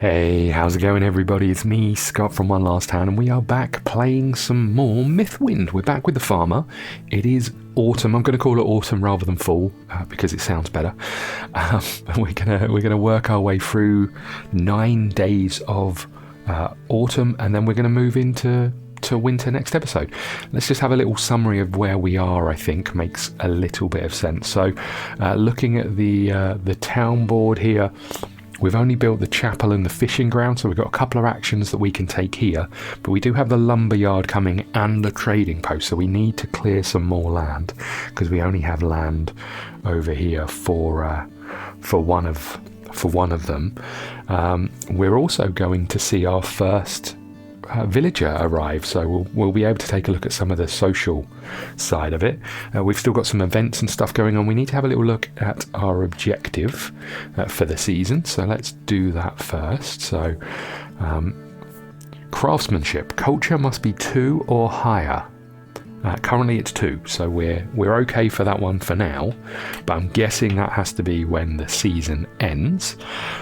Hey, how's it going everybody? It's me, Scott from One Last Hand, and we are back playing some more Mythwind. We're back with the farmer. It is autumn. I'm going to call it autumn rather than fall because it sounds better. We're gonna work our way through 9 days of autumn, and then we're going to move into winter next episode. Let's just have a little summary of where we are. I think makes a little bit of sense. So, looking at the town board here. We've only built the chapel and the fishing ground, so we've got a couple of actions that we can take here, but we do have the lumber yard coming and the trading post, so we need to clear some more land because we only have land over here for one of them. We're also going to see our first villager arrive, so we'll be able to take a look at some of the social side of it. We've still got some events and stuff going on. We need to have a little look at our objective for the season, so let's do that first. So craftsmanship, culture must be 2 or higher. Currently it's 2, so we're okay for that one for now, but I'm guessing that has to be when the season ends,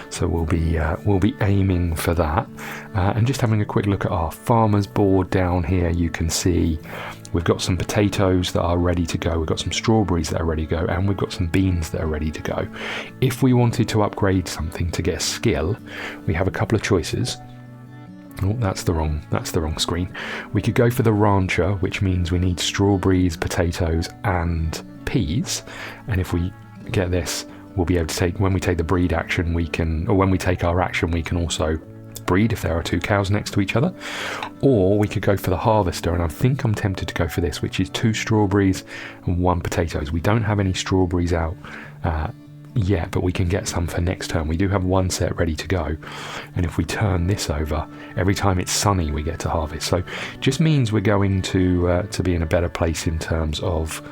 so we'll be aiming for that. And just having a quick look at our farmers board down here, you can see we've got some potatoes that are ready to go, we've got some strawberries that are ready to go, and we've got some beans that are ready to go. If we wanted to upgrade something to get a skill, we have a couple of choices. Oh, that's the wrong screen. We could go for the rancher, which means we need strawberries, potatoes, and peas. And if we get this, we'll be able to take, when we take the breed action, when we take our action, we can also breed if there are 2 cows next to each other. Or we could go for the harvester, and I think I'm tempted to go for this, which is 2 strawberries and 1 potatoes. We don't have any strawberries out yet, but we can get some for next turn. We do have 1 set ready to go, and if we turn this over, every time it's sunny we get to harvest. So just means we're going to be in a better place in terms of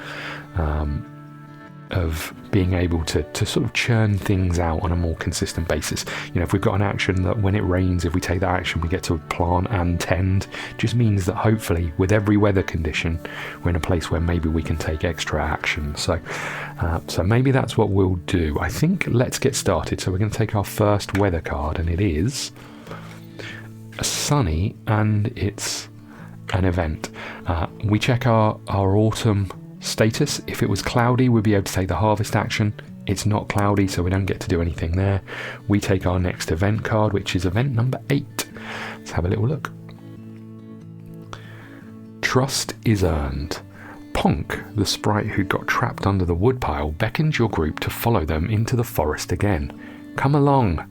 being able to sort of churn things out on a more consistent basis. You know, if we've got an action that when it rains, if we take that action, we get to plant and tend, just means that hopefully with every weather condition, we're in a place where maybe we can take extra action. So maybe that's what we'll do. I think let's get started. So we're going to take our first weather card, and it is sunny, and it's an event. We check our autumn status. If it was cloudy, we'd be able to take the harvest action. It's not cloudy, so we don't get to do anything there. We take our next event card, which is event number 8. Let's have a little look. Trust is earned. Ponk, the sprite who got trapped under the woodpile, beckons your group to follow them into the forest again. Come along.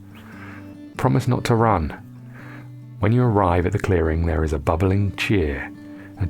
Promise not to run. When you arrive at the clearing, there is a bubbling cheer.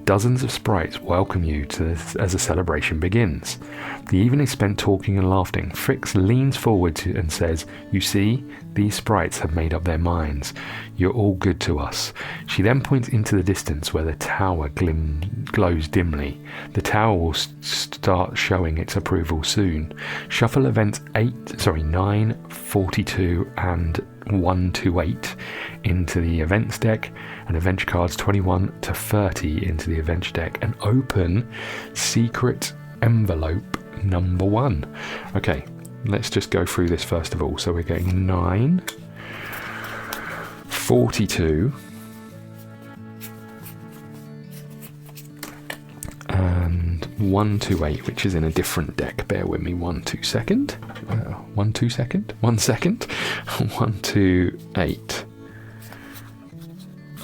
Dozens of sprites welcome you as the celebration begins. The evening is spent talking and laughing. Frix leans forward and says, "You see, these sprites have made up their minds. You're all good to us." She then points into the distance where the tower glows dimly. The tower will start showing its approval soon. Shuffle events 9, 42 and 1 to 8 into the events deck, and adventure cards 21 to 30 into the adventure deck, and open secret envelope number 1. Okay, let's just go through this first of all. So we're getting 9, 42 and 1 to 8, which is in a different deck. Bear with me 1 second. 1 second. 1 to 8.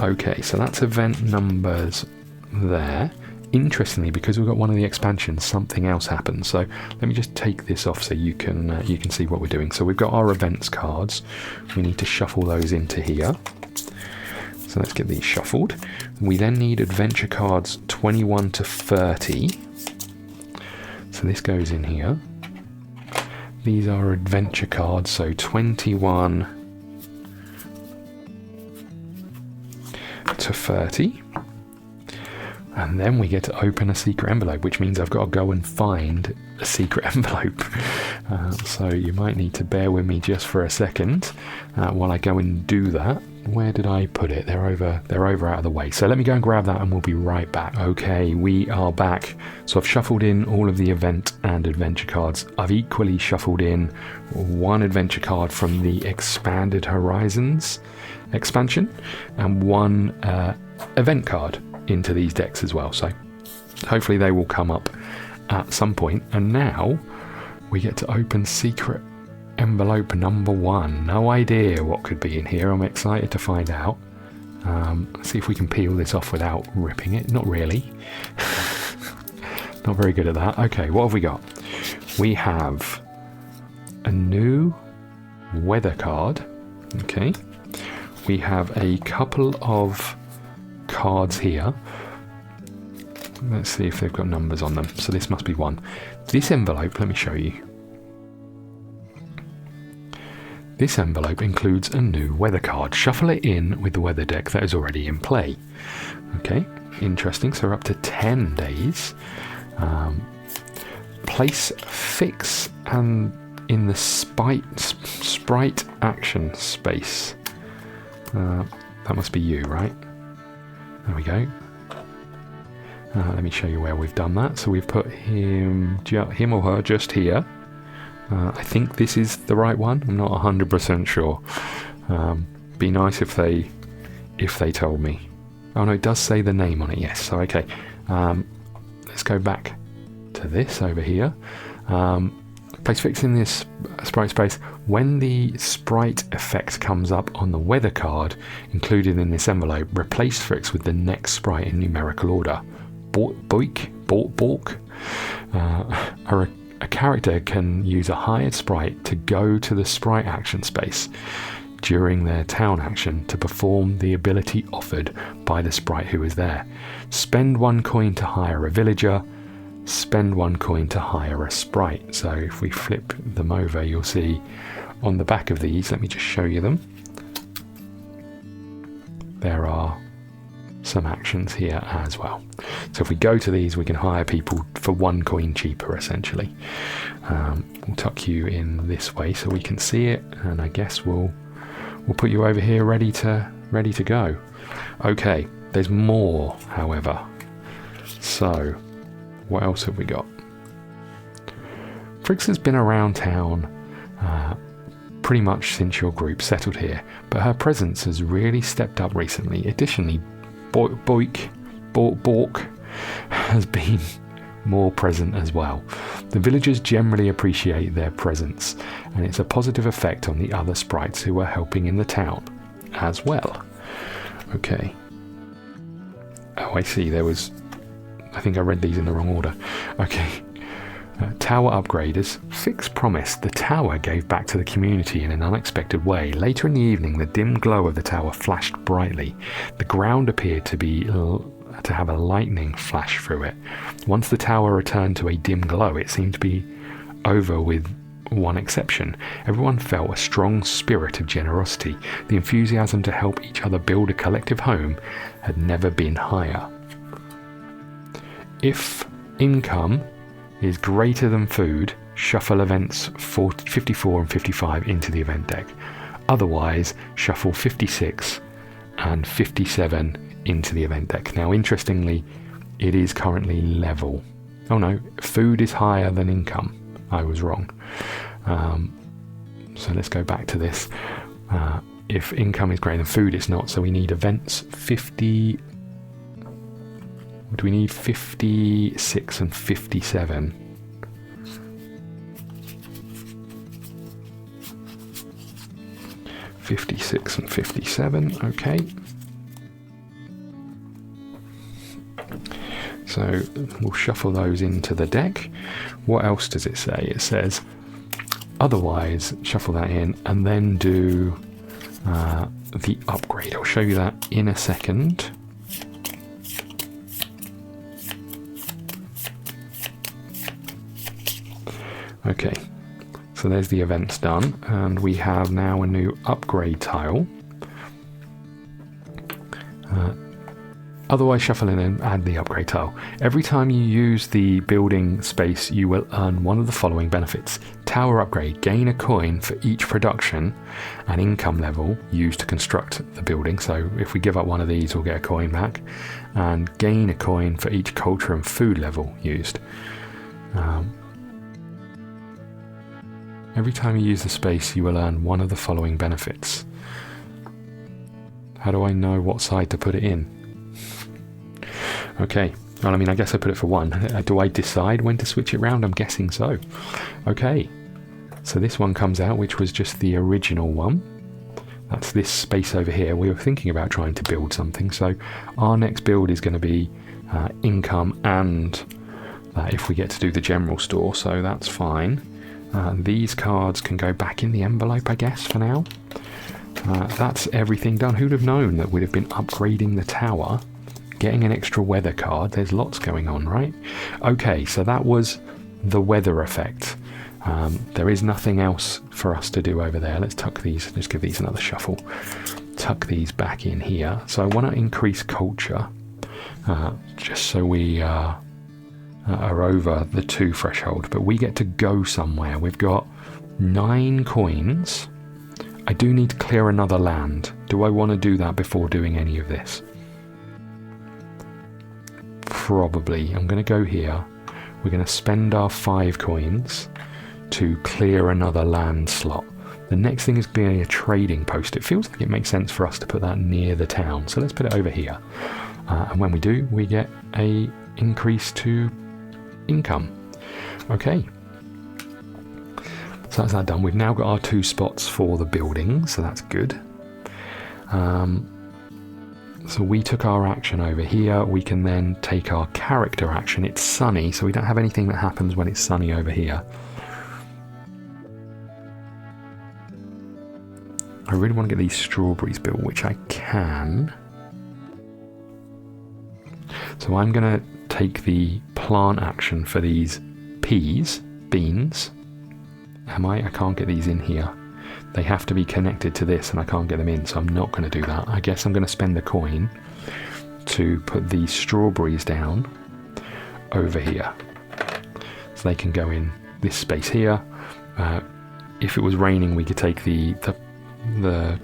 Okay, so that's event numbers there. Interestingly, because we've got one of the expansions, something else happens. So let me just take this off so you can see what we're doing. So we've got our events cards. We need to shuffle those into here. So let's get these shuffled. We then need adventure cards 21 to 30. So this goes in here. These are adventure cards, so 21 to 30. And then we get to open a secret envelope, which means I've got to go and find a secret envelope. So you might need to bear with me just for a second while I go and do that. Where did I put it? They're over out of the way. So let me go and grab that and we'll be right back. Okay, we are back. So I've shuffled in all of the event and adventure cards. I've equally shuffled in one adventure card from the Expanded Horizons expansion and one event card into these decks as well. So hopefully they will come up at some point. And now we get to open secret envelope number 1. No idea what could be in here. I'm excited to find out. Let's see if we can peel this off without ripping it. Not really. Not very good at that. Okay, what have we got? We have a new weather card. Okay. We have a couple of cards here. Let's see if they've got numbers on them. So this must be one. This envelope, let me show you. This envelope includes a new weather card. Shuffle it in with the weather deck that is already in play. Okay, interesting. So we're up to 10 days. Place fix and in the sprite action space. That must be you, right? There we go. Let me show you where we've done that. So we've put him or her just here. I think this is the right one. I'm not 100% sure. Be nice if they told me. Oh no, it does say the name on it. Yes. So okay. Let's go back to this over here. Place fix in this sprite space. When the sprite effect comes up on the weather card included in this envelope, replace fix with the next sprite in numerical order. Bork. A character can use a hired sprite to go to the sprite action space during their town action to perform the ability offered by the sprite who is there. Spend 1 coin to hire a villager. Spend 1 coin to hire a sprite. So if we flip them over, you'll see on the back of these, let me just show you them. There are some actions here as well. So if we go to these, we can hire people for 1 coin cheaper, essentially. We'll tuck you in this way so we can see it, and I guess we'll put you over here ready to go. Okay, there's more, however. So what else have we got? Frix has been around town pretty much since your group settled here, but her presence has really stepped up recently. Additionally, Bork has been more present as well. The villagers generally appreciate their presence, and it's a positive effect on the other sprites who are helping in the town as well. Okay. Oh, I see. I think I read these in the wrong order. Okay. Tower upgraders. Fix promised the tower gave back to the community in an unexpected way. Later in the evening, the dim glow of the tower flashed brightly. The ground appeared to have a lightning flash through it. Once the tower returned to a dim glow, it seemed to be over with one exception. Everyone felt a strong spirit of generosity. The enthusiasm to help each other build a collective home had never been higher. If income is greater than food, shuffle events 54 and 55 into the event deck. Otherwise, shuffle 56 and 57 into the event deck. Now, interestingly, it is currently level. Oh no, food is higher than income. I was wrong. So let's go back to this. If income is greater than food, it's not. So we need events 50. Do we need 56 and 57? (56 and 57), okay. So we'll shuffle those into the deck. What else does it say? It says, otherwise, shuffle that in and then do the upgrade. I'll show you that in a second. Okay, so there's the events done, and we have now a new upgrade tile. Otherwise, shuffle in and add the upgrade tile. Every time you use the building space, you will earn one of the following benefits. Tower upgrade. Gain a coin for each production and income level used to construct the building. So if we give up one of these, we'll get a coin back. And gain a coin for each culture and food level used. Every time you use the space, you will earn one of the following benefits. How do I know what side to put it in? Okay, well, I mean, I guess I put it for 1. Do I decide when to switch it round? I'm guessing so. Okay, so this one comes out, which was just the original one. That's this space over here. We were thinking about trying to build something, so our next build is going to be income and if we get to do the general store, so that's fine. These cards can go back in the envelope, I guess, for now. That's everything done. Who'd have known that we'd have been upgrading the tower, getting an extra weather card? There's lots going on, right? Okay, so that was the weather effect. There is nothing else for us to do over there. Let's tuck these, let's give these another shuffle. Tuck these back in here. So I want to increase culture, just so we are over the 2 threshold, but we get to go somewhere. We've got 9 coins. I do need to clear another land. Do I want to do that before doing any of this? Probably. I'm going to go here. We're going to spend our 5 coins to clear another land slot. The next thing is being a trading post. It feels like it makes sense for us to put that near the town. So let's put it over here. And when we do, we get a increase to income. Okay. So that's that done. We've now got our 2 spots for the building, so that's good. So we took our action over here. We can then take our character action. It's sunny, so we don't have anything that happens when it's sunny over here. I really want to get these strawberries built, which I can. So I'm going to take the plant action for these beans. Am I? I can't get these in here. They have to be connected to this and I can't get them in, so I'm not going to do that. I guess I'm going to spend the coin to put these strawberries down over here. So they can go in this space here. If it was raining, we could take the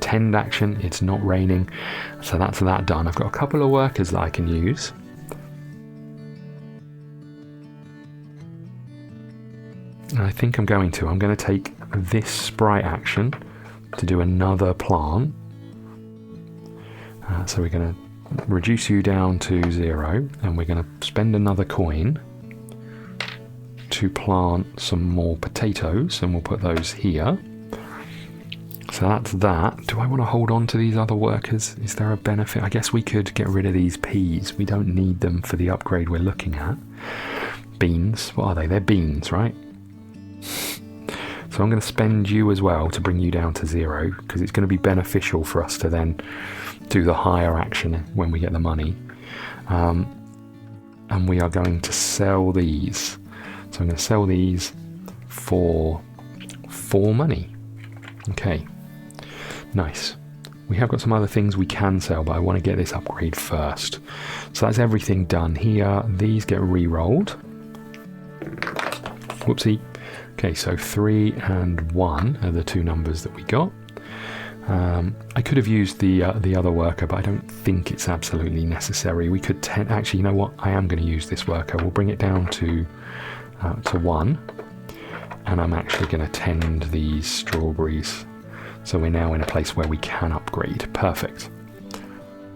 tend action. It's not raining, so that's that done. I've got a couple of workers that I can use. And I think I'm going to take this sprite action to do another plant. So we're going to reduce you down to 0, and we're going to spend another coin to plant some more potatoes, and we'll put those here. So that's that. Do I want to hold on to these other workers? Is there a benefit? I guess we could get rid of these peas. We don't need them for the upgrade we're looking at. Beans, what are they? They're beans, right? So I'm going to spend you as well to bring you down to 0, because it's going to be beneficial for us to then do the higher action when we get the money. And we are going to sell these. So I'm going to sell these for 4 money. Okay, nice. We have got some other things we can sell, but I want to get this upgrade first. So that's everything done here. These get re-rolled. Whoopsie. Okay, so 3 and 1 are the 2 numbers that we got. I could have used the other worker, but I don't think it's absolutely necessary. We could actually, you know what? I am going to use this worker. We'll bring it down to 1, and I'm actually going to tend these strawberries. So we're now in a place where we can upgrade. Perfect.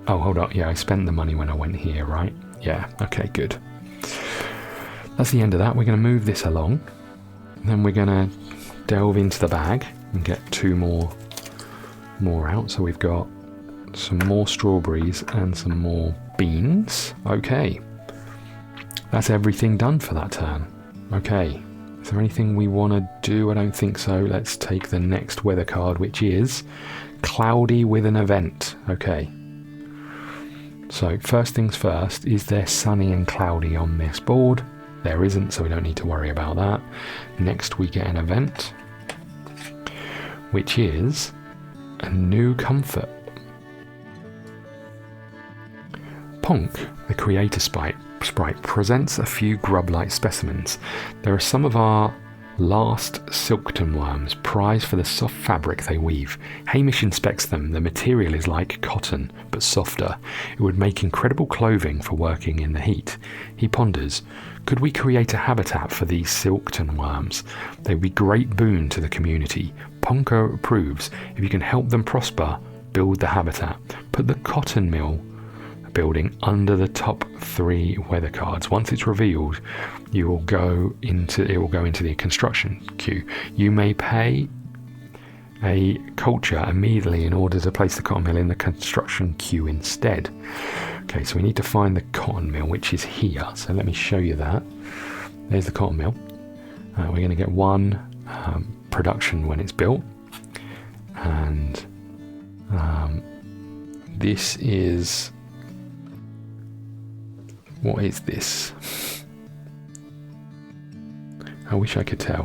Oh, hold on. Yeah, I spent the money when I went here, right? Yeah. Okay, good. That's the end of that. We're going to move this along. Then we're going to delve into the bag and get 2 more out. So we've got some more strawberries and some more beans. Okay. That's everything done for that turn. Okay. Is there anything we want to do? I don't think so. Let's take the next weather card, which is cloudy with an event. Okay. So first things first, is there sunny and cloudy on this board? There isn't, so we don't need to worry about that. Next we get an event, which is a new comfort. Ponk, the creator sprite, presents a few grub-like specimens. There are some of our last silkton worms, prized for the soft fabric they weave. Hamish inspects them. The material is like cotton, but softer. It would make incredible clothing for working in the heat. He ponders, could we create a habitat for these silkton worms? They would be great boon to the community. Ponko approves. If you can help them prosper, build the habitat. Put the cotton mill building under the top 3 weather cards. Once it's revealed, it will go into the construction queue. You may pay a culture immediately in order to place the cotton mill in the construction queue instead. Okay, so we need to find the cotton mill, which is here. So let me show you that. There's the cotton mill. We're going to get 1 production when it's built, and this is. What is this? I wish I could tell.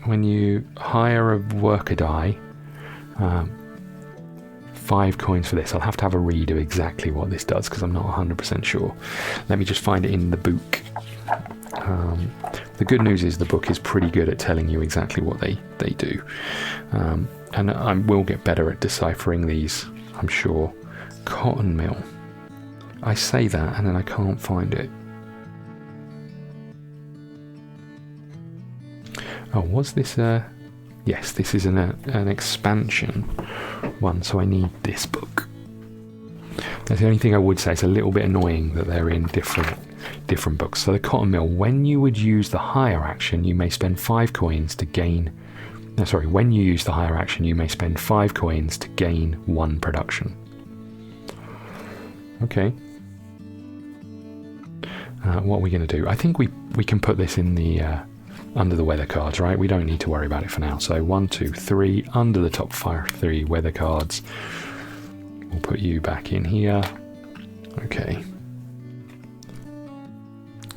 When you hire a worker die, 5 coins for this. I'll have to have a read of exactly what this does because I'm not 100% sure. Let me just find it in the book. The good news is the book is pretty good at telling you exactly what they do. And I will get better at deciphering these, I'm sure. Cotton mill. I say that and then I can't find it. Oh, was this a... Yes, this is an expansion one, so I need this book. That's the only thing I would say. It's a little bit annoying that they're in different books. So the cotton mill, when you would use the hire action, you may spend 5 coins to gain... No, sorry, when you use the hire action, you may spend 5 coins to gain 1 production. Okay. What are we going to do? I think we can put this in the under the weather cards, right? We don't need to worry about it for now. So 1, 2, 3 under the top 3 weather cards. We'll put you back in here. Okay.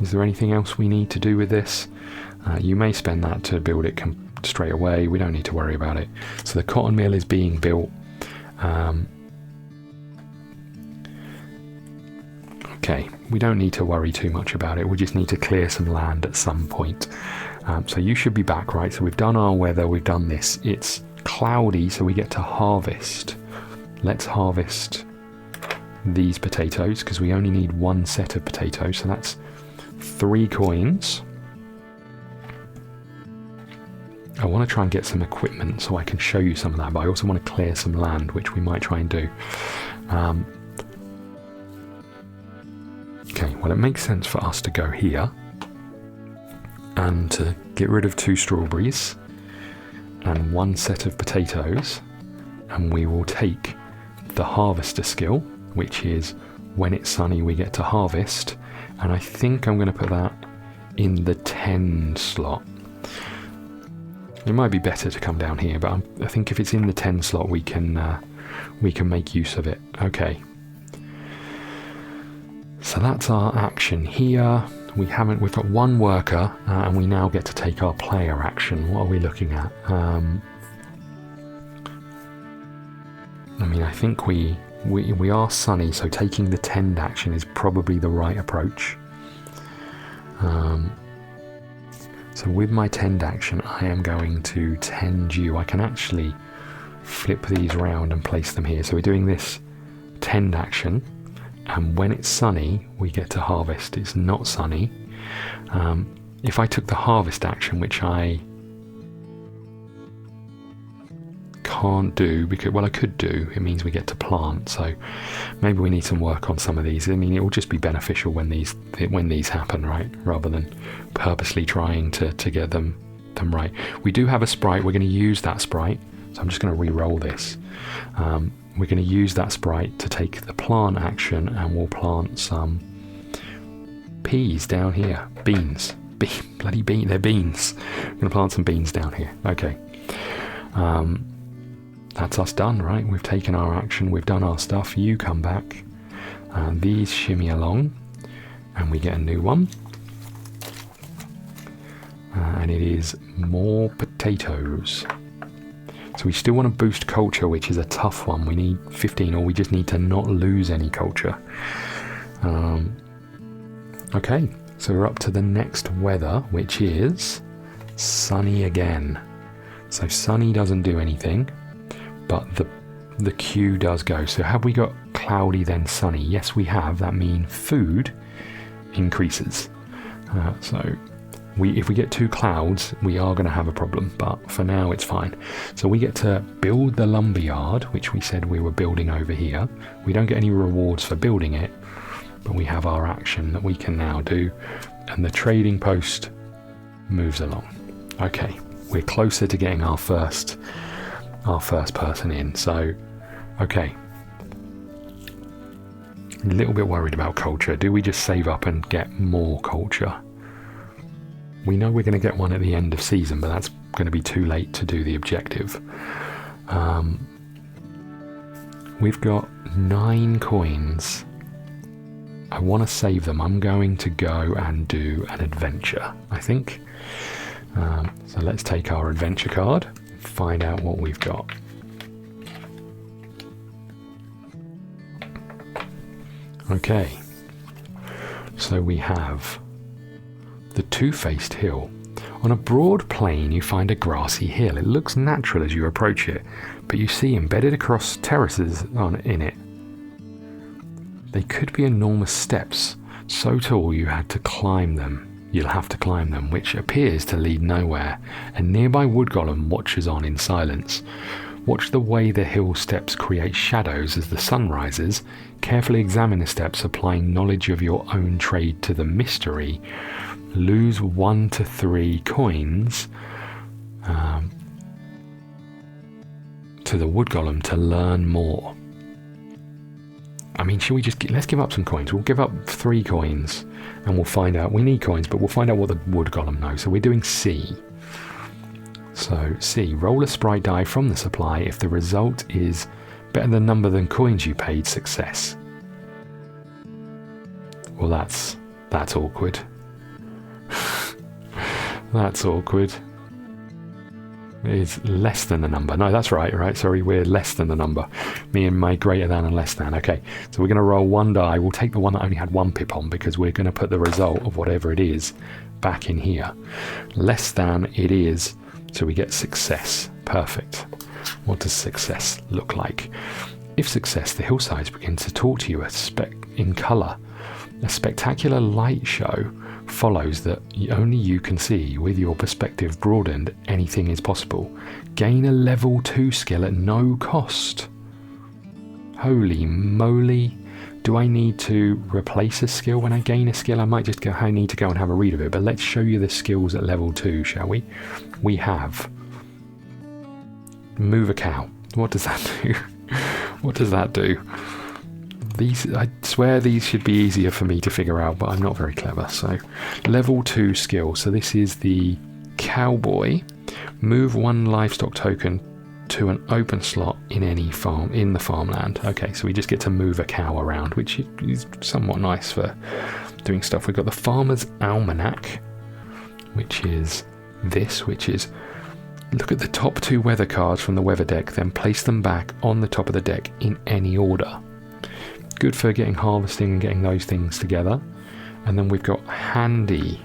Is there anything else we need to do with this? You may spend that to build it straight away. We don't need to worry about it. So the cotton mill is being built. Okay, we don't need to worry too much about it. We just need to clear some land at some point. So you should be back, right? So we've done our weather, we've done this. It's cloudy, so we get to harvest. Let's harvest these potatoes, because we only need 1 set of potatoes. So that's 3 coins. I want to try and get some equipment so I can show you some of that, but I also want to clear some land, which we might try and do. Okay, well, it makes sense for us to go here and to get rid of 2 strawberries and 1 set of potatoes, and we will take the harvester skill, which is when it's sunny we get to harvest, and I think I'm going to put that in the 10 slot. It might be better to come down here, but I think if it's in the 10 slot we can make use of it. Okay. So that's our action here. We've got 1 worker, and we now get to take our player action. What are we looking at? I mean, I think we are sunny, so taking the tend action is probably the right approach. So with my tend action, I am going to tend you. I can actually flip these around and place them here. So we're doing this tend action. And when it's sunny, we get to harvest. It's not sunny. If I took the harvest action, which I can't do, because, well, I could do, it means we get to plant. So maybe we need some work on some of these. I mean, it will just be beneficial when these happen, right? Rather than purposely trying to get them right. We do have a sprite. We're going to use that sprite. So I'm just going to re-roll this. We're going to use that sprite to take the plant action, and we'll plant some peas down here. Beans. Bloody bean. They're beans. I'm going to plant some beans down here. Okay. That's us done, right? We've taken our action. We've done our stuff. You come back. These shimmy along, and we get a new one. And it is more potatoes. So So we still want to boost culture, which is a tough one. We need 15, or we just need to not lose any culture. Okay, so we're up to the next weather, which is sunny again. So sunny doesn't do anything, but the Q does go. So have we got cloudy then sunny? Yes, we have. That means food increases. If we get 2 clouds, we are going to have a problem, but for now it's fine. So we get to build the lumberyard, which we said we were building over here. We don't get any rewards for building it, but we have our action that we can now do, and the trading post moves along. Okay, we're closer to getting our first person in. So, okay. A little bit worried about culture. Do we just save up and get more culture? We know we're going to get one at the end of season, but that's going to be too late to do the objective. We've got 9 coins. I want to save them. I'm going to go and do an adventure, I think. So let's take our adventure card, find out what we've got. Okay, so we have the Two-Faced Hill. On a broad plain you find a grassy hill. It looks natural as you approach it, but you see embedded across terraces in it. They could be enormous steps, so tall you had to climb them. You'll have to climb them, which appears to lead nowhere. A nearby wood golem watches on in silence. Watch the way the hill steps create shadows as the sun rises. Carefully examine the steps, applying knowledge of your own trade to the mystery. Lose 1 to 3 coins to the wood golem to learn more. I mean, should we just let's give up some coins. We'll give up 3 coins and we'll find out. We need coins, but we'll find out what the wood golem knows. So we're doing C. So C, roll a sprite die from the supply. If the result is better than number than coins you paid, success. Well, that's awkward. That's awkward. It's less than the number. No, that's right. Sorry, we're less than the number. Me and my greater than and less than. Okay, so we're going to roll 1 die. We'll take the one that only had 1 pip on because we're going to put the result of whatever it is back in here. Less than it is, so we get success. Perfect. What does success look like? If success, the hillsides begin to talk to you in colour. A spectacular light show follows that only you can see. With your perspective broadened, anything is possible. Gain a level 2 skill at no cost. Holy moly. Do I need to replace a skill when I gain a skill? I might just I need to go and have a read of it, but let's show you the skills at level 2, shall we? We have move a cow. What does that do? What does that do? These, I swear these should be easier for me to figure out, but I'm not very clever. So level 2 skill. So this is the cowboy. Move 1 livestock token to an open slot in any farm in the farmland. Okay, so we just get to move a cow around, which is somewhat nice for doing stuff. We've got the Farmer's Almanac, which is this, which is look at the top 2 weather cards from the weather deck, then place them back on the top of the deck in any order. Good for getting harvesting and getting those things together. And then we've got handy.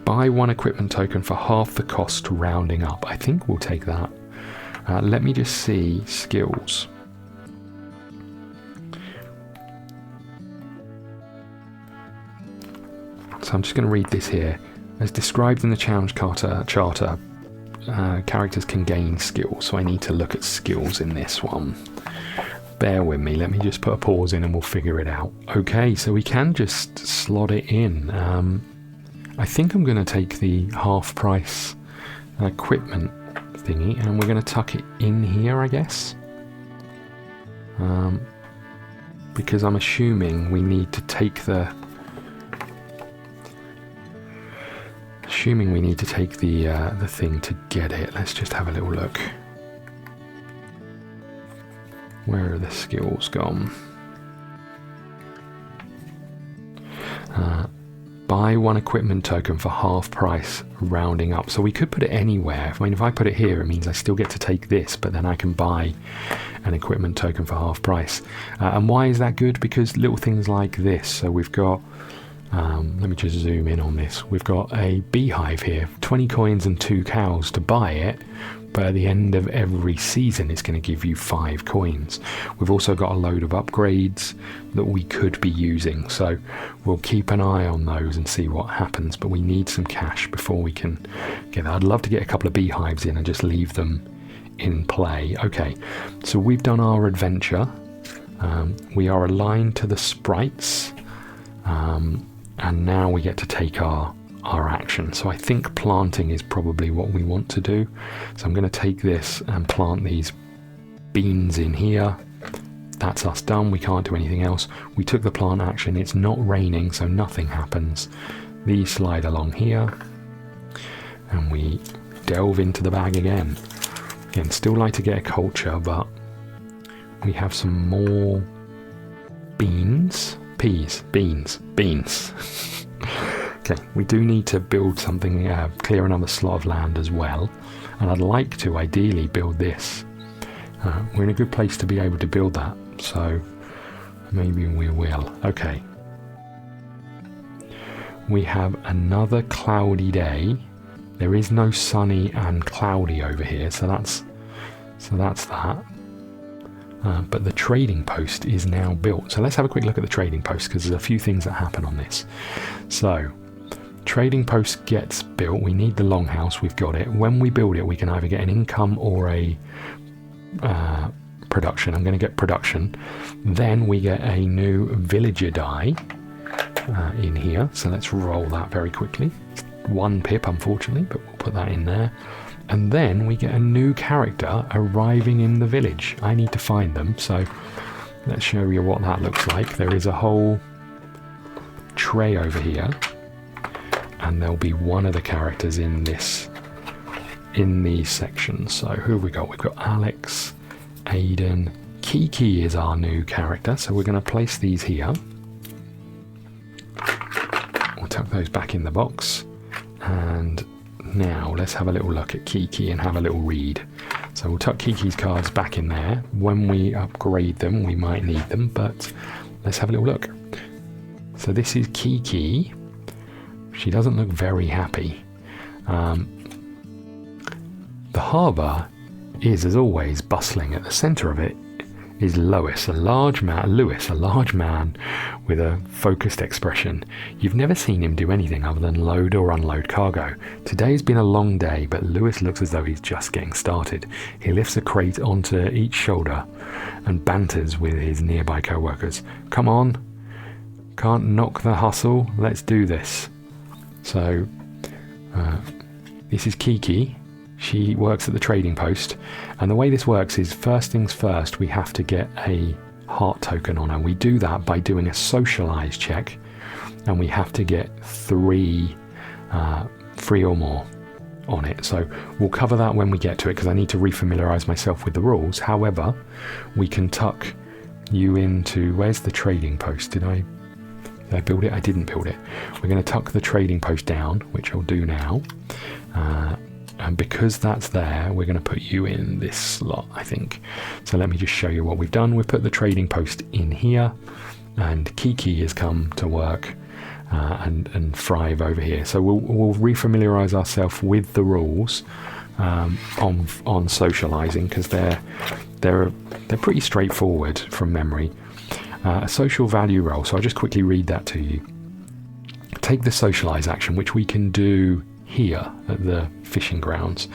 Buy 1 equipment token for half the cost, rounding up. I think we'll take that. Let me just see skills. So I'm just going to read this here. As described in the challenge charter, characters can gain skills. So I need to look at skills in this one. Bear with me, let me just put a pause in and we'll figure it out. Okay, so we can just slot it in. I think I'm going to take the half price equipment thingy and we're going to tuck it in here, I guess. Because I'm assuming we need to take the thing to get it. Let's just have a little look. Where are the skills gone? buy 1 equipment token for half price, rounding up. So we could put it anywhere. I mean, if I put it here, it means I still get to take this, but then I can buy an equipment token for half price. And why is that good? Because little things like this. So we've got, let me just zoom in on this. We've got a beehive here, 20 coins and 2 cows to buy it. But at the end of every season, it's going to give you 5 coins. We've also got a load of upgrades that we could be using. So we'll keep an eye on those and see what happens. But we need some cash before we can get that. I'd love to get a couple of beehives in and just leave them in play. Okay, so we've done our adventure. We are aligned to the sprites. And now we get to take our action. So I think planting is probably what we want to do. So I'm going to take this and plant these beans in here. That's us done. We can't do anything else. We took the plant action. It's not raining, so nothing happens. These slide along here and we delve into the bag again. Again, still like to get a culture, but we have some more beans. Peas, beans. Okay, we do need to build something, clear another slot of land as well, and I'd like to ideally build this. We're in a good place to be able to build that, so maybe we will. Okay, we have another cloudy day. There is no sunny and cloudy over here, so that's that. But the trading post is now built. So let's have a quick look at the trading post, because there's a few things that happen on this. So trading post gets built. We need the longhouse. We've got it. When we build it, we can either get an income or a production. I'm going to get production. Then we get a new villager die in here. So let's roll that very quickly. 1 pip, unfortunately, but we'll put that in there. And then we get a new character arriving in the village. I need to find them, so let's show you what that looks like. There is a whole tray over here, and there'll be one of the characters in these sections. So who have we got? We've got Alex, Aiden, Kiki is our new character, so we're going to place these here. We'll tuck those back in the box, and now let's have a little look at Kiki and have a little read. So we'll tuck Kiki's cards back in there. When we upgrade them, we might need them, but let's have a little look. So this is Kiki. She doesn't look very happy. The harbour is, as always, bustling. At the centre of it is Lewis, a large man with a focused expression. You've never seen him do anything other than load or unload cargo. Today's been a long day, but Lewis looks as though he's just getting started. He lifts a crate onto each shoulder and banters with his nearby co-workers. Come on, can't knock the hustle, let's do this. So, this is Kiki. She works at the trading post, and the way this works is, first things first, we have to get a heart token on her. We do that by doing a socialize check, and we have to get 3 or more on it. So we'll cover that when we get to it, because I need to refamiliarize myself with the rules. However, we can tuck you into, where's the trading post? Did I build it? I didn't build it. We're going to tuck the trading post down, which I'll do now. And because that's there, we're going to put you in this slot, I think. So let me just show you what we've done. We've put the trading post in here, and Kiki has come to work and thrive over here. So we'll refamiliarize ourselves with the rules on socializing, because they're pretty straightforward from memory. A social value roll. So I'll just quickly read that to you. Take the socialize action, which we can do here at the fishing grounds.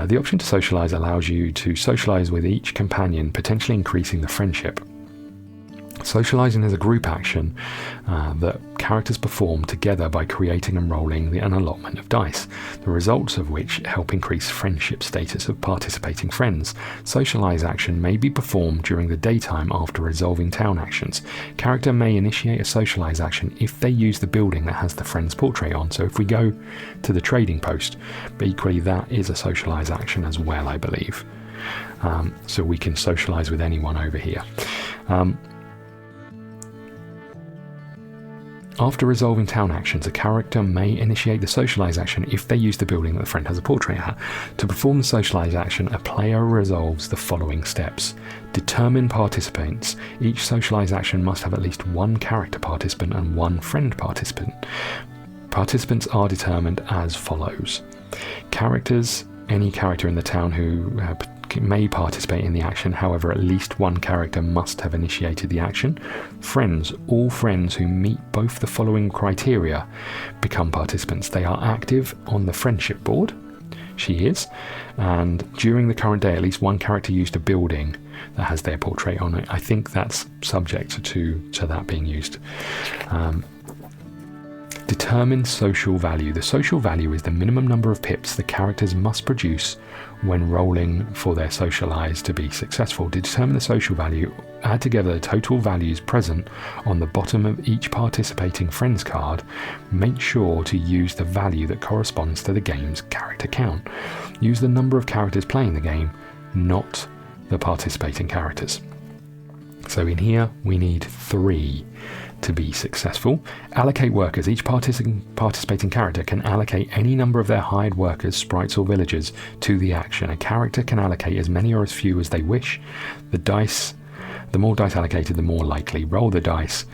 The option to socialize allows you to socialize with each companion, potentially increasing the friendship. Socializing is a group action that characters perform together by creating and rolling an allotment of dice, the results of which help increase friendship status of participating friends. Socialize action may be performed during the daytime after resolving town actions. Character may initiate a socialize action if they use the building that has the friend's portrait on. So if we go to the trading post, but equally that is a socialize action as well, I believe. So we can socialize with After resolving town actions, a character may initiate the socialize action if they use the building that the friend has a portrait at. To perform the socialize action, a player resolves the following steps. Determine participants. Each socialize action must have at least one character participant and one friend participant. Participants are determined as follows. Characters. Any character in the town who may participate in the action, however, at least one character must have initiated the action. Friends. All friends who meet both the following criteria become participants. They are active on the friendship board. She is. And during the current day, at least one character used a building that has their portrait on it. I think that's subject to that being used. Determine social value. The social value is the minimum number of pips the characters must produce when rolling for their socialize to be successful. To determine the social value, add together the total values present on the bottom of each participating friends card. Make sure to use the value that corresponds to the game's character count. Use the number of characters playing the game, not the participating characters. So in here we need 3 to be successful. Allocate workers. Each participating character can allocate any number of their hired workers, sprites or villagers to the action. A character can allocate as many or as few as they wish. The more dice allocated, the more likely. Roll the dice.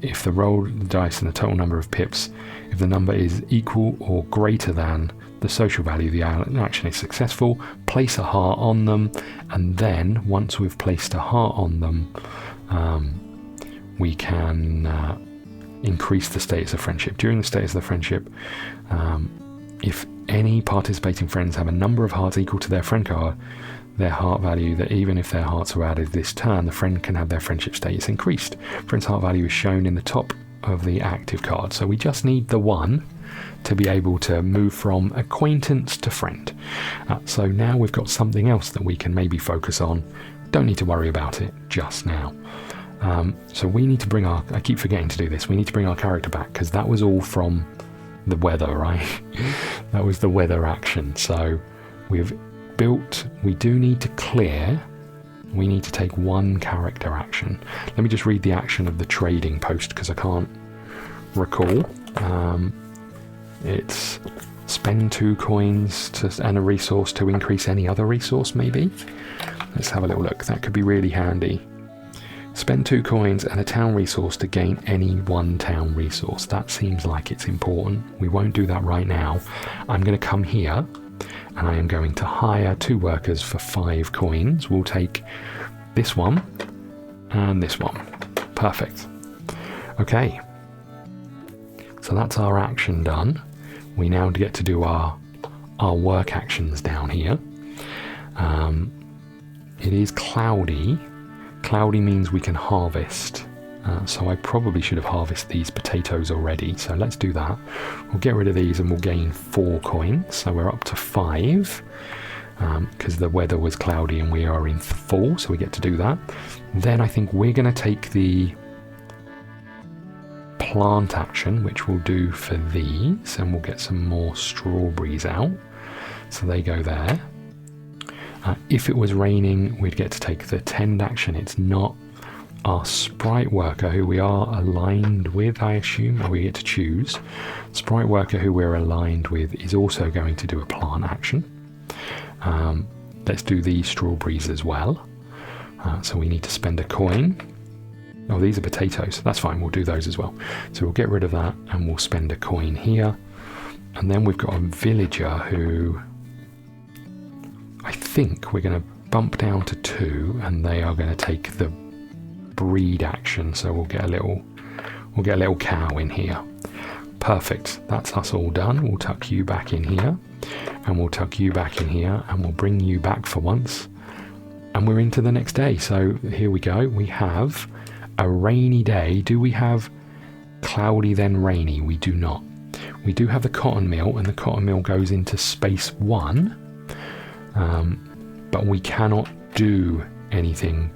If the roll the dice and the total number of pips, if the number is equal or greater than the social value, the action is successful. Place a heart on them, and then once we've placed a heart on them, we can increase the status of friendship. During the status of the friendship, if any participating friends have a number of hearts equal to their friend card, their heart value, that even if their hearts are added this turn, the friend can have their friendship status increased. Friend's heart value is shown in the top of the active card. So we just need the 1 to be able to move from acquaintance to friend. So now we've got something else that we can maybe focus on. Don't need to worry about it just now. So we need to bring I keep forgetting to do this, we need to bring our character back, because that was all from the weather, right? That was the weather action. So we've built, we do need to clear, we need to take 1 character action. Let me just read the action of the trading post, because I can't recall. It's spend 2 coins and a resource to increase any other resource, maybe? Let's have a little look, that could be really handy. Spend 2 coins and a town resource to gain any 1 town resource. That seems like it's important. We won't do that right now. I'm going to come here and I am going to hire 2 workers for 5 coins. We'll take this one and this one. Perfect. Okay. So that's our action done. We now get to do our work actions down here. It is cloudy. Cloudy means we can harvest, so I probably should have harvested these potatoes already, so let's do that. We'll get rid of these and we'll gain 4 coins, so we're up to 5, because the weather was cloudy and we are in fall, so we get to do that. Then I think we're going to take the plant action, which we'll do for these, and we'll get some more strawberries out, so they go there. If it was raining, we'd get to take the tend action. It's not. Our sprite worker, who we are aligned with, I assume, or we get to choose. Sprite worker, who we're aligned with, is also going to do a plant action. Let's do these strawberries as well. So we need to spend a coin. Oh, these are potatoes. That's fine, we'll do those as well. So we'll get rid of that and we'll spend a coin here. And then we've got a villager who I think we're going to bump down to 2, and they are going to take the breed action. So we'll get a little cow in here. Perfect. That's us all done. We'll tuck you back in here, and we'll tuck you back in here, and we'll bring you back for once. And we're into the next day. So here we go. We have a rainy day. Do we have cloudy then rainy? We do not. We do have the cotton mill, and the cotton mill goes into space 1. But we cannot do anything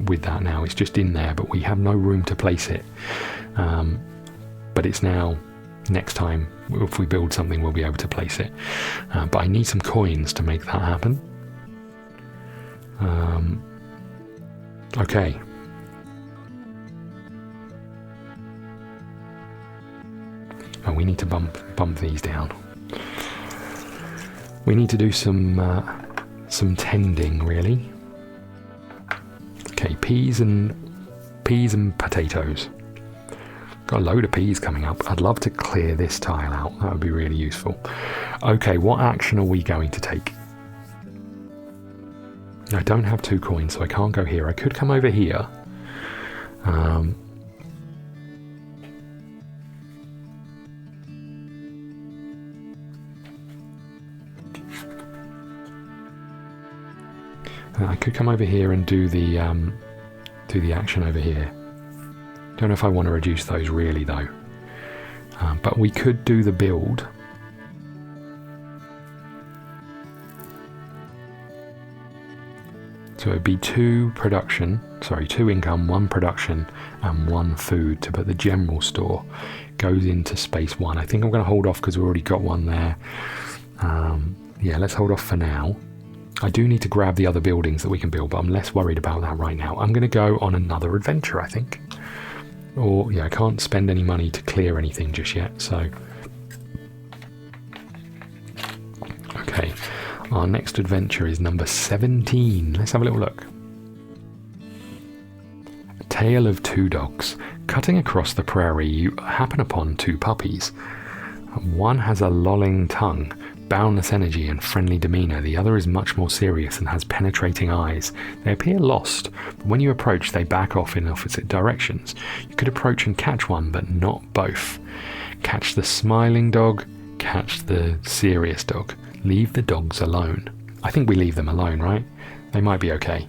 with that now. It's just in there, but we have no room to place it. But it's now, next time, if we build something, we'll be able to place it. But I need some coins to make that happen. need to bump these down. We need to do some tending, really. Okay, peas and potatoes. Got a load of peas coming up. I'd love to clear this tile out. That would be really useful. Okay, what action are we going to take? I don't have 2 coins, so I can't go here. I could come over here. I could come over here and do the action over here. Don't know if I want to reduce those really though. But we could do the build. So it would be 2 income, 1 production and 1 food to put the general store. Goes into space 1. I think I'm going to hold off because we've already got one there. Yeah, let's hold off for now. I do need to grab the other buildings that we can build, but I'm less worried about that right now. I'm going to go on another adventure, I think. Or, yeah, I can't spend any money to clear anything just yet, so... Okay, our next adventure is number 17. Let's have a little look. A Tale of 2 Dogs. Cutting across the prairie, you happen upon 2 puppies. One has a lolling tongue, boundless energy and friendly demeanour. The other is much more serious and has penetrating eyes. They appear lost, but when you approach they back off in opposite directions. You could approach and catch one, but not both. Catch the smiling dog, catch the serious dog. Leave the dogs alone. I think we leave them alone, right? They might be okay.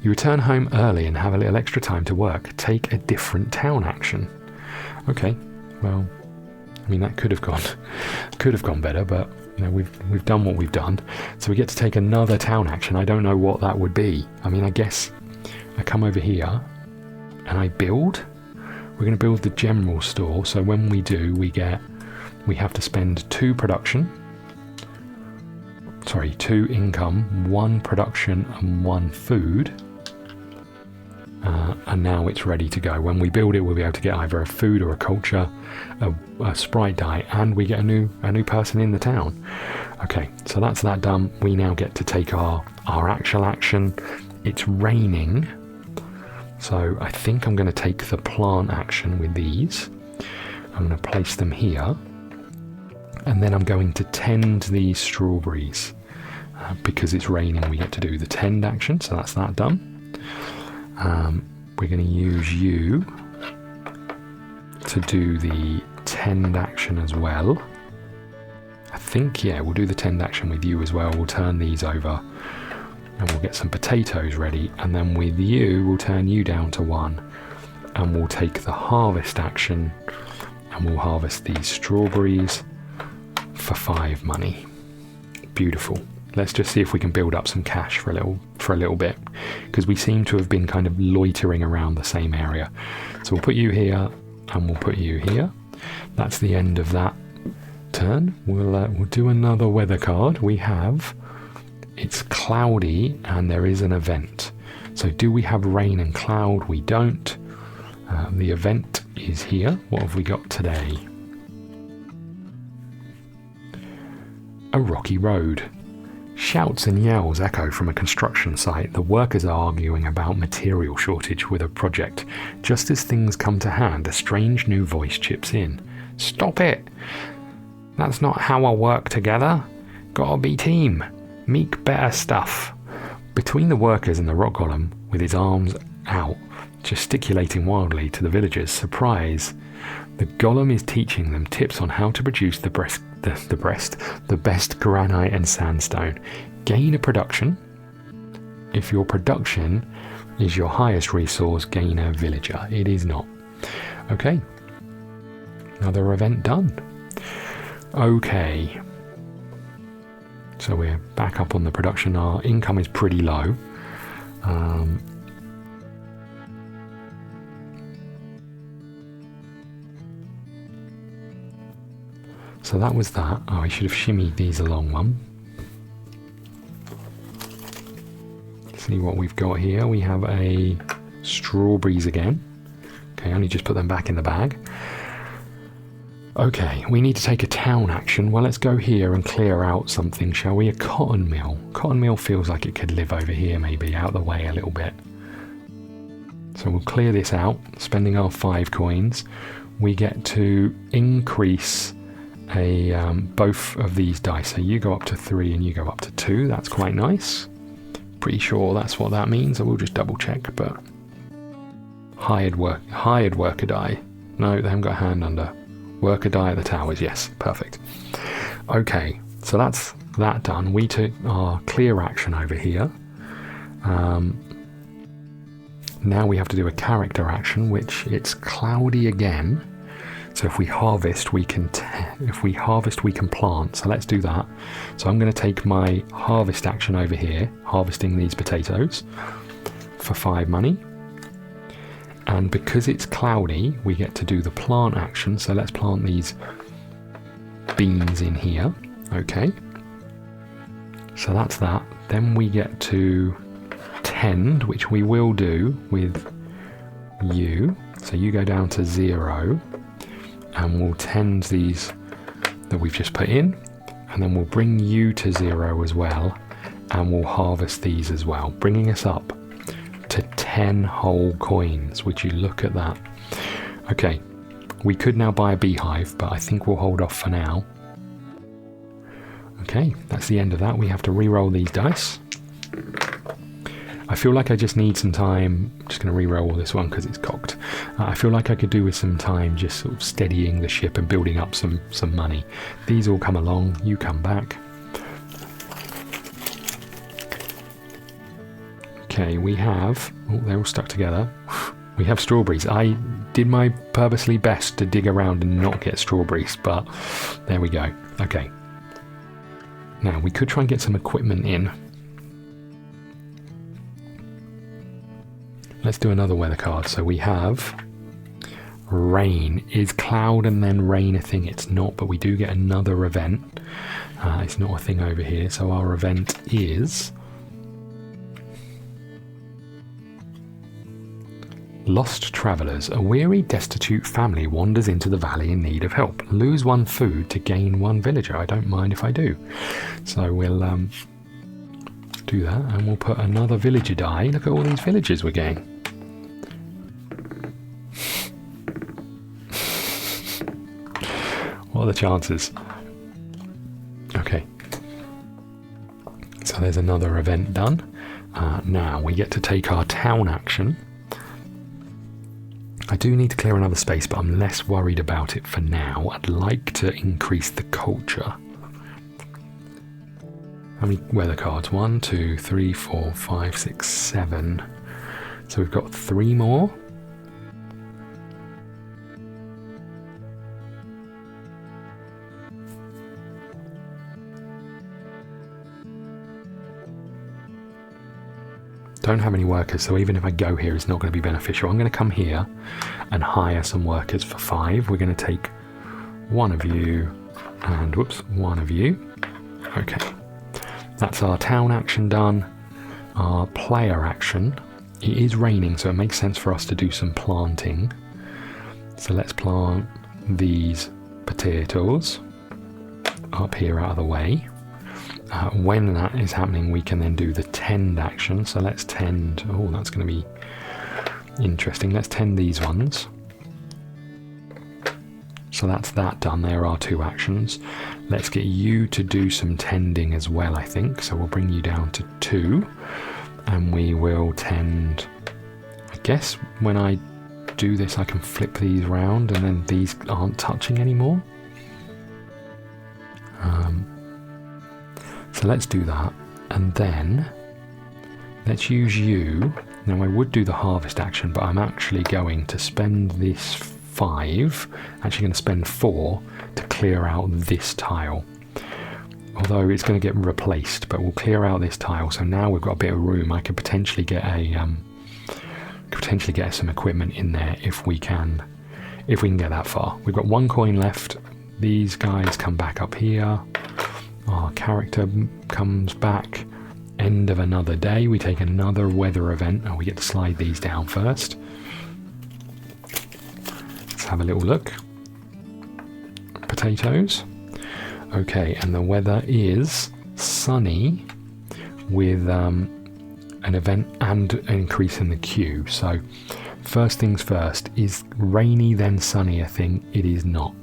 You return home early and have a little extra time to work. Take a different town action. Okay, well... I mean, that could have gone better, but you know, we've done what we've done. So we get to take another town action. I don't know what that would be. I mean, I guess I come over here and I build. We're going to build the general store. So when we do, we have to spend 2 income, 1 production and 1 food. And now it's ready to go. When we build it, we'll be able to get either a food or a culture, a sprite die, and we get a new person in the town. Okay, so that's that done. We now get to take our actual action. It's raining, so I think I'm going to take the plant action with these. I'm going to place them here, and then I'm going to tend these strawberries. Because it's raining, we get to do the tend action, so that's that done. We're going to use you to do the tend action as well. I think, yeah, we'll do the tend action with you as well. We'll turn these over and we'll get some potatoes ready. And then with you, we'll turn you down to 1 and we'll take the harvest action and we'll harvest these strawberries for 5 money. Beautiful. Let's just see if we can build up some cash for a little bit, because we seem to have been kind of loitering around the same area. So we'll put you here and we'll put you here. That's the end of that turn. We'll do another weather card. It's cloudy and there is an event. So do we have rain and cloud? We don't. The event is here. What have we got today? A rocky road. Shouts and yells echo from a construction site. The workers are arguing about material shortage with a project. Just as things come to hand, a strange new voice chips in. Stop it! That's not how I work together. Gotta be team. Make better stuff. Between the workers and the rock golem, with his arms out, gesticulating wildly to the villagers' surprise, the golem is teaching them tips on how to produce the best granite and sandstone. Gain a production. If your production is your highest resource, gain a villager. It is not. Okay. Another event done. Okay. So we're back up on the production. Our income is pretty low. So that was that. Oh, I should have shimmied these along one. See what we've got here. We have a strawberries again. Okay, I only just put them back in the bag. Okay, we need to take a town action. Well, let's go here and clear out something, shall we? A cotton mill. Cotton mill feels like it could live over here, maybe, out of the way a little bit. So we'll clear this out, spending our 5 coins. We get to increase both of these dice. So you go up to 3 and you go up to 2. That's quite nice. Pretty sure that's what that means. I will just double check, but hired worker die. No, they haven't got a hand under. Worker die at the towers. Yes, perfect. Okay, so that's that done. We took our clear action over here. Now we have to do a character action, which it's cloudy again. So if we harvest, we can plant. So let's do that. So I'm going to take my harvest action over here, harvesting these potatoes for 5 money. And because it's cloudy, we get to do the plant action. So let's plant these beans in here. Okay. So that's that. Then we get to tend, which we will do with you. So you go down to 0 and we'll tend these that we've just put in, and then we'll bring you to 0 as well, and we'll harvest these as well, bringing us up to 10 whole coins. Would you look at that? Okay, we could now buy a beehive, but I think we'll hold off for now. Okay, that's the end of that. We have to re-roll these dice. I feel like I just need some time. I'm just going to re-roll this one because it's cocked. I feel like I could do with some time just sort of steadying the ship and building up some money. These all come along, you come back. Okay, we have... Oh, they're all stuck together. We have strawberries. I did my purposely best to dig around and not get strawberries, but there we go. Okay. Now, we could try and get some equipment in. Let's do another weather card. So we have rain. Is cloud and then rain a thing? It's not, but we do get another event. It's not a thing over here. So our event is Lost Travellers. A weary, destitute family wanders into the valley in need of help. Lose 1 food to gain 1 villager. I don't mind if I do. So we'll do that, and we'll put another villager die. Look at all these villagers we're getting. What are the chances? Okay. So there's another event done. Now we get to take our town action. I do need to clear another space, but I'm less worried about it for now. I'd like to increase the culture. How many weather cards? 1, 2, 3, 4, 5, 6, 7. So we've got 3 more. Don't have any workers, so even if I go here, it's not going to be beneficial. I'm going to come here and hire some workers for 5. We're going to take 1 of you and, whoops, 1 of you. Okay. That's our town action done. Our player action. It is raining, so it makes sense for us to do some planting. So let's plant these potatoes up here out of the way. When that is happening, we can then do the tend action. So let's tend. Oh, that's going to be interesting. Let's tend these ones. So that's that done. There are 2 actions. Let's get you to do some tending as well, I think. So we'll bring you down to 2. And we will tend... I guess when I do this, I can flip these round and then these aren't touching anymore. So let's do that. And then let's use you. Now I would do the harvest action, but I'm actually going to spend this 5, actually going to spend 4 to clear out this tile. Although it's going to get replaced, but we'll clear out this tile. So now we've got a bit of room. I could potentially get some equipment in there if we can get that far. We've got 1 coin left. These guys come back up here. Our character comes back. End of another day. We take another weather event. Oh, we get to slide these down first. Let's have a little look. potatoes. Okay, and the weather is sunny with an event and an increase in the queue. So first things first, is rainy then sunny a thing? It is not.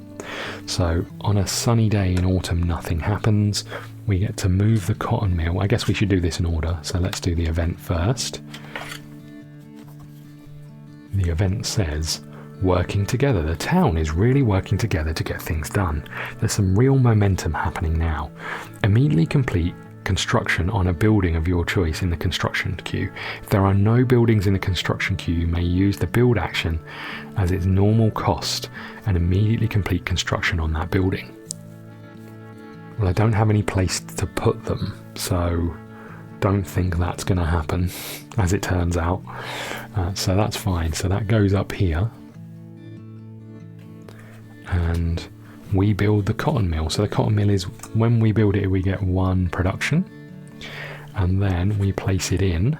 So on a sunny day in autumn, nothing happens. We get to move the cotton mill. I guess we should do this in order. So let's do the event first. The event says, working together. The town is really working together to get things done. There's some real momentum happening now. Immediately complete construction on a building of your choice in the construction queue. If there are no buildings in the construction queue, you may use the build action as its normal cost and immediately complete construction on that building. Well, I don't have any place to put them, so don't think that's going to happen, as it turns out. So that's fine. So that goes up here. And we build the cotton mill. So the cotton mill is, when we build it, we get 1 production. And then we place it in.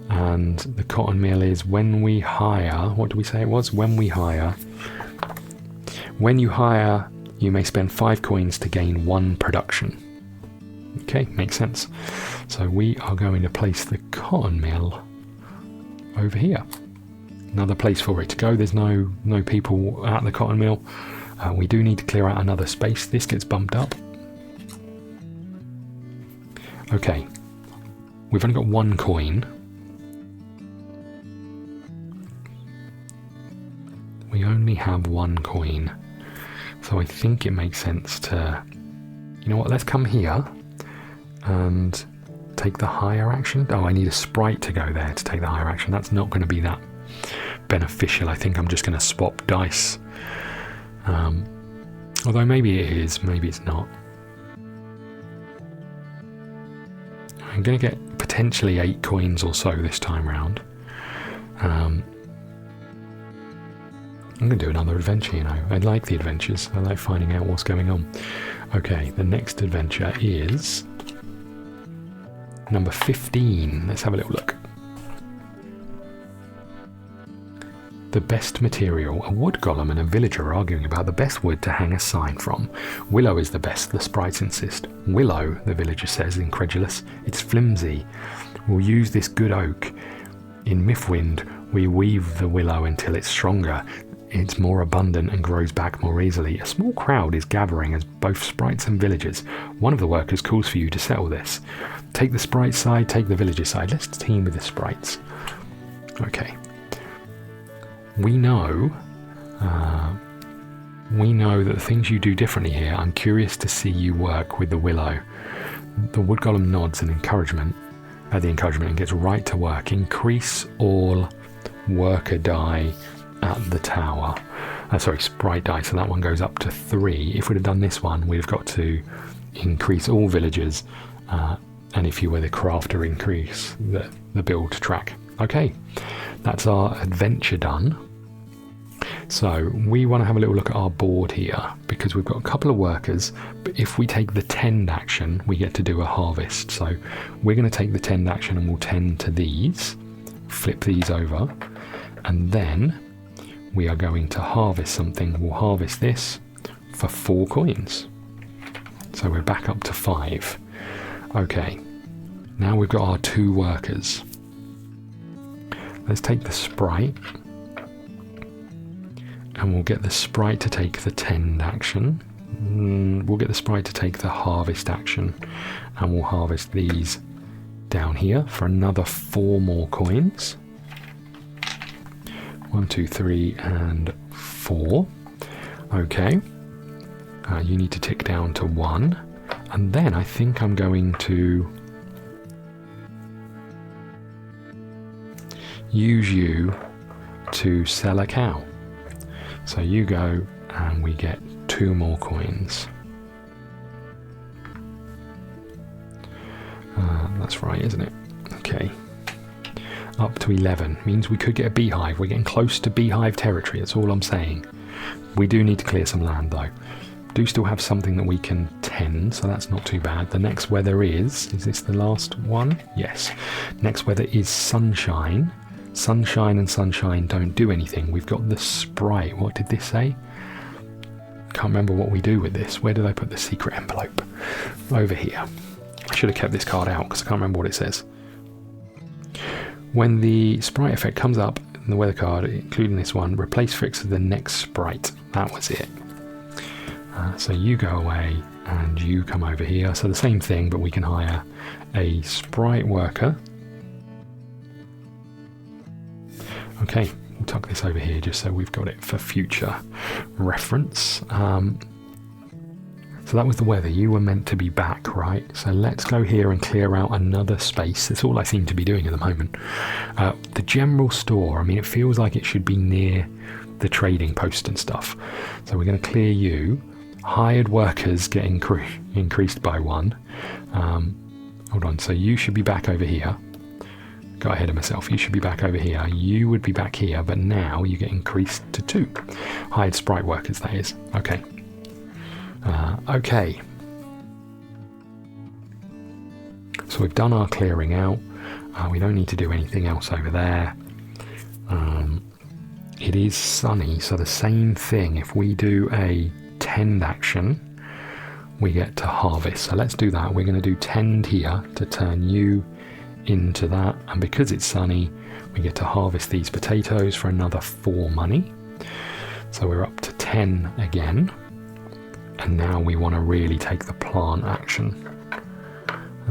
And the cotton mill is when we hire, what do we say it was? When we hire. When you hire, you may spend 5 coins to gain 1 production. Okay, makes sense. So we are going to place the cotton mill over here. Another place for it to go. There's no people at the cotton mill. We do need to clear out another space. This gets bumped up. Okay, we've only got 1 coin. We only have 1 coin. So I think it makes sense to, you know what, let's come here and take the higher action. Oh, I need a sprite to go there to take the higher action. That's not going to be that beneficial. I think I'm just going to swap dice. Although maybe it is, maybe it's not. I'm going to get potentially 8 coins or so this time round. I'm going to do another adventure, you know. I like the adventures. I like finding out what's going on. Okay, the next adventure is number 15. Let's have a little look. The best material. A wood golem and a villager are arguing about the best wood to hang a sign from. Willow is the best, the sprites insist. Willow, the villager says, incredulous. It's flimsy. We'll use this good oak. In Mythwind, we weave the willow until it's stronger. It's more abundant and grows back more easily. A small crowd is gathering as both sprites and villagers. One of the workers calls for you to settle this. Take the sprite side, take the villager side. Let's team with the sprites. Okay. We know that the things you do differently here. I'm curious to see you work with the willow. The wood golem nods in encouragement at the encouragement and gets right to work. Increase all worker die at the tower. Sprite die. So that one goes up to 3. If we'd have done this one, we'd have got to increase all villagers. And if you were the crafter, increase the build track. Okay, that's our adventure done. So we want to have a little look at our board here because we've got a couple of workers, but if we take the tend action, we get to do a harvest. So we're going to take the tend action and we'll tend to these, flip these over, and then we are going to harvest something. We'll harvest this for 4 coins. So we're back up to 5. Okay, now we've got our 2 workers. Let's take the sprite. And we'll get the sprite to take the tend action. We'll get the sprite to take the harvest action. And we'll harvest these down here for another 4 more coins. 1, 2, 3, and 4. Okay. You need to tick down to 1. And then I think I'm going to use you to sell a cow. So you go and we get 2 more coins. That's right, isn't it? Okay. Up to 11 means we could get a beehive. We're getting close to beehive territory, that's all I'm saying. We do need to clear some land though. Do still have something that we can tend, so that's not too bad. The next weather is this the last one? Yes. Next weather is sunshine. Sunshine and sunshine don't do anything. We've got the sprite. What did this say? can't remember what we do with this. Where did I put the secret envelope? Over here. I should have kept this card out because I can't remember what it says. When the sprite effect comes up in the weather card, including this one, replace fix with the next sprite. That was it. So you go away and you come over here. So the same thing, but we can hire a sprite worker. Okay, we'll tuck this over here just so we've got it for future reference. So that was the weather. You were meant to be back, right? So let's go here and clear out another space. That's all I seem to be doing at the moment. The general store, I mean, it feels like it should be near the trading post and stuff. So we're going to clear you. Hired workers get increased by 1. Hold on, so you should be back over here. Got ahead of myself. You should be back over here. You would be back here, but now you get increased to 2. Hired sprite workers, that is. Okay. Okay. So we've done our clearing out. We don't need to do anything else over there. It is sunny, so the same thing. If we do a tend action, we get to harvest. So let's do that. We're going to do tend here to turn you into that. And because it's sunny, we get to harvest these potatoes for another 4 money. So we're up to 10 again. And now we want to really take the plant action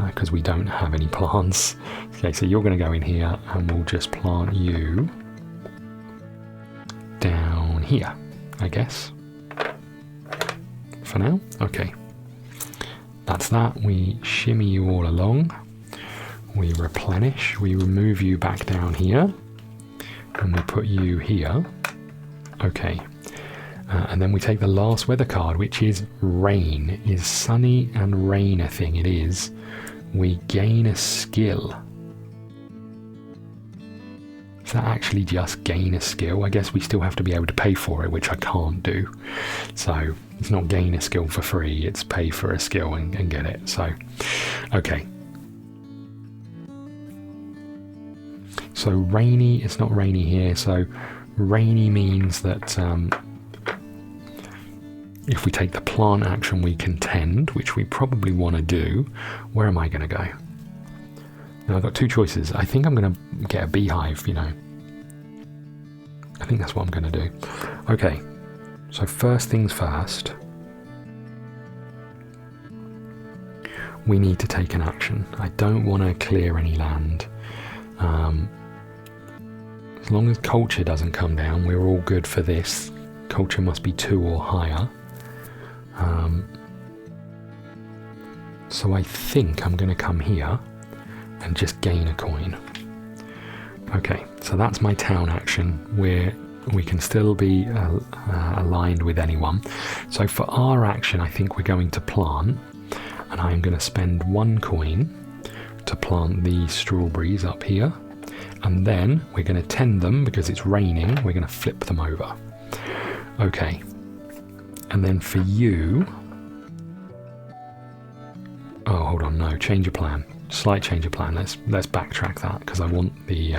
because we don't have any plants. Okay, so you're going to go in here and we'll just plant you down here, I guess. For now, okay. That's that. We shimmy you all along. We replenish. We remove you back down here. And we put you here. Okay. And then we take the last weather card, which is rain. Is sunny and rain a thing? It is. We gain a skill. Is that actually just gain a skill? I guess we still have to be able to pay for it, which I can't do. So it's not gain a skill for free, it's pay for a skill and get it. So, okay. So rainy, it's not rainy here. So rainy means that if we take the plant action, we can tend, which we probably want to do. Where am I going to go? Now I've got 2 choices. I think I'm going to get a beehive, you know. I think that's what I'm going to do. Okay, so first things first. We need to take an action. I don't want to clear any land. As long as culture doesn't come down, we're all good for this. Culture must be 2 or higher. So I think I'm going to come here and just gain a coin. Okay, so that's my town action where we can still be aligned with anyone. So for our action, I think we're going to plant, and I'm going to spend 1 coin to plant these strawberries up here, and then we're going to tend them because it's raining. We're going to flip them over. Okay, and then for you, oh, hold on, no, change of plan. Slight change of plan. Let's backtrack that because I want the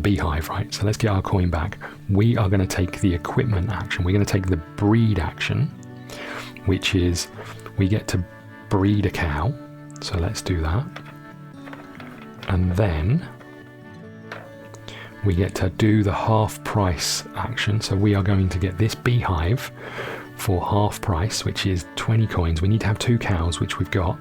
beehive, right? So let's get our coin back. We are going to take the equipment action. We're going to take the breed action, which is we get to breed a cow. So let's do that. And then we get to do the half price action. So we are going to get this beehive for half price, which is 20 coins. We need to have 2 cows, which we've got.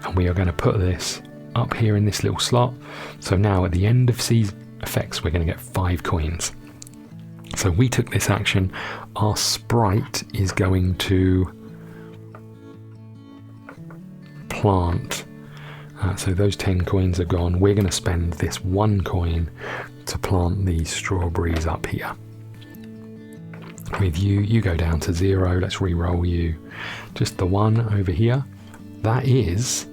And we are going to put this up here in this little slot. So now at the end of season effects, we're going to get 5 coins. So we took this action. Our sprite is going to plant. So those 10 coins are gone. We're going to spend this 1 coin to plant these strawberries up here. With you go down to 0. Let's re-roll you. Just the 1 over here. That is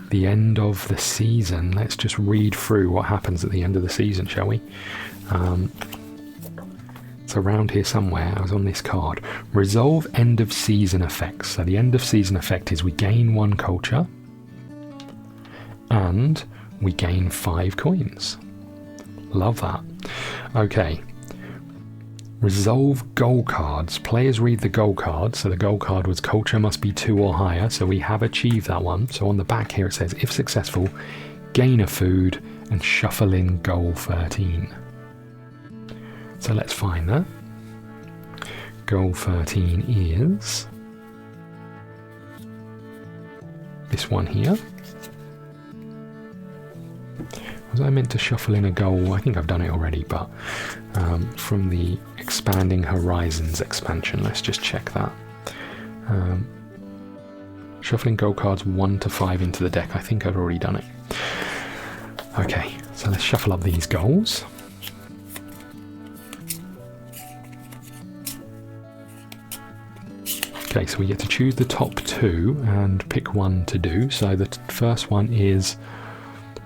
the end of the season. Let's just read through what happens at the end of the season, shall we? It's around here somewhere. I was on this card. Resolve end of season effects. So the end of season effect is we gain 1 culture and we gain 5 coins. Love that. Okay. Resolve goal cards. Players read the goal card. So the goal card was culture must be 2 or higher. So we have achieved that one. So on the back here it says, if successful, gain a food and shuffle in goal 13. So let's find that. Goal 13 is this one here. Was I meant to shuffle in a goal? I think I've done it already, but from the Expanding Horizons expansion, let's just check that. Shuffling goal cards 1 to 5 into the deck. I think I've already done it. Okay, so let's shuffle up these goals. Okay, so we get to choose the top 2 and pick one to do. So the first one is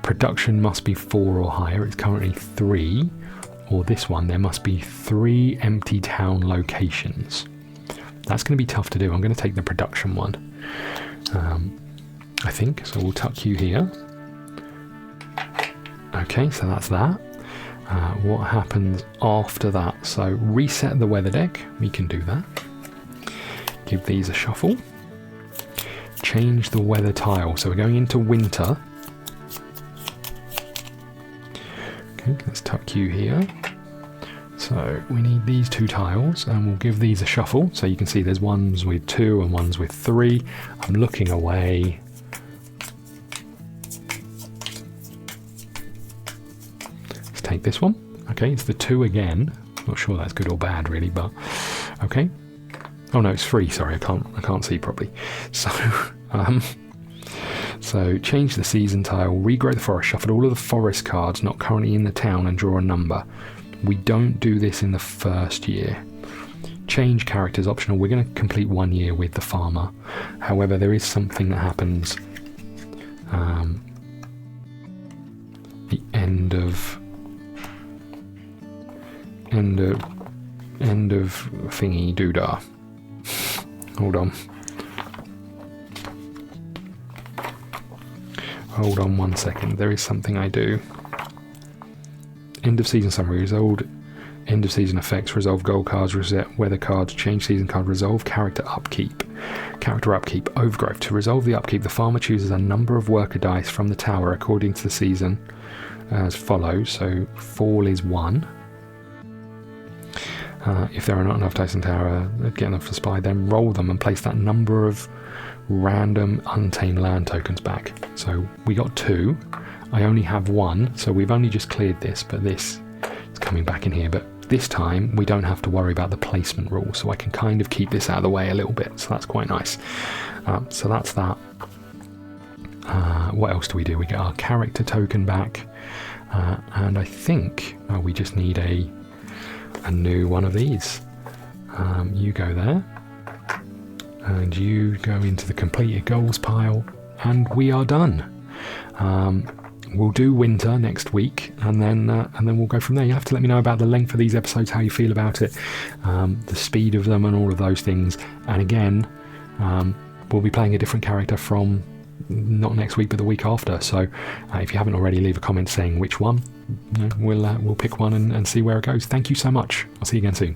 production must be 4 or higher. It's currently 3. Or this one, there must be 3 empty town locations. That's going to be tough to do. I'm going to take the production one, I think. So we'll tuck you here. Okay, so that's that. What happens after that? So reset the weather deck. We can do that. Give these a shuffle. Change the weather tile. So we're going into winter. Okay, let's tuck you here. So we need these 2 tiles and we'll give these a shuffle. So you can see there's ones with 2 and ones with 3. I'm looking away. Let's take this one. Okay, it's the 2 again. Not sure that's good or bad really, but okay. Oh no, it's 3. Sorry, I can't see properly. So, so change the season tile, regrow the forest, shuffle all of the forest cards not currently in the town and draw a number. We don't do this in the first year. Change characters optional. We're going to complete 1 year with the farmer. However, there is something that happens. The end of thingy doodah. Hold on. Hold on 1 second. There is something I do. End of season summary. Resolve end of season effects. Resolve goal cards. Reset weather cards. Change season card. Resolve character upkeep. Character upkeep. Overgrowth. To resolve the upkeep, the farmer chooses a number of worker dice from the tower according to the season as follows. So fall is 1. If there are not enough dice in the tower, get enough to spy, then roll them and place that number of random untamed land tokens back. So we got 2. I only have 1, so we've only just cleared this, but this is coming back in here. But this time we don't have to worry about the placement rule, so I can kind of keep this out of the way a little bit. So that's quite nice. So that's that. What else do we do? We get our character token back, and I think we just need a new one of these. You go there and you go into the completed goals pile and we are done. We'll do winter next week and then we'll go from there. You have to let me know about the length of these episodes, how you feel about it, the speed of them and all of those things. And again, we'll be playing a different character from not next week but the week after. So if you haven't already, leave a comment saying which one. We'll pick one and see where it goes. Thank you so much. I'll see you again soon.